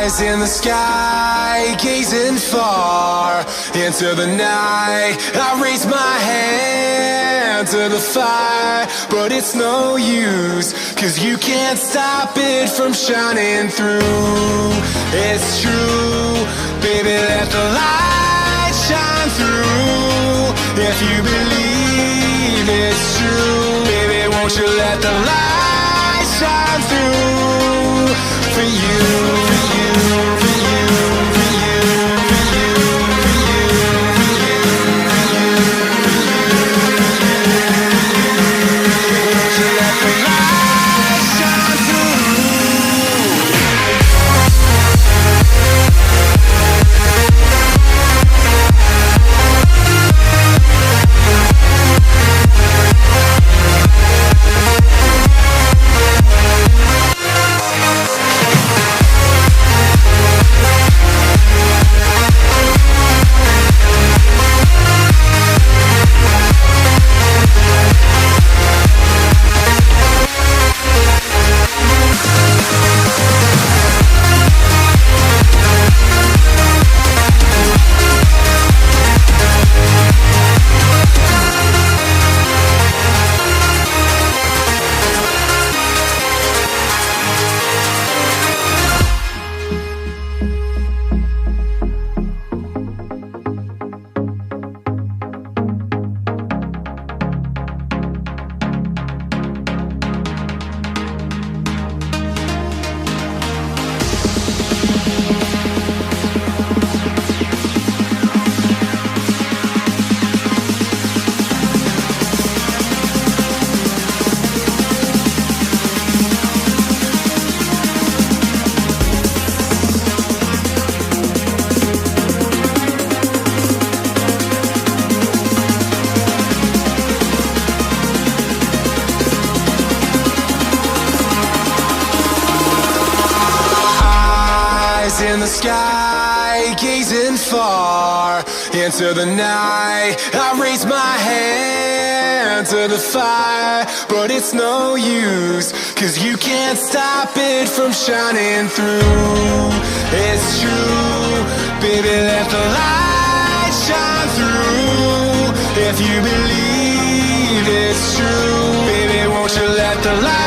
eyes in the sky, gazing far into the night. I raise my hand to the fire, but it's no use, 'cause you can't stop it from shining through. It's true, baby, let the light shine through. If you believe it's true, baby, won't you let the light shine through for you, for you, for you, for you, for you, for you, for you, for you, won't you let the light shine through? sky, gazing far into the night. I raise my hand to the fire, but it's no use, 'cause you can't stop it from shining through. It's true, baby, let the light shine through. If you believe it's true, baby, won't you let the light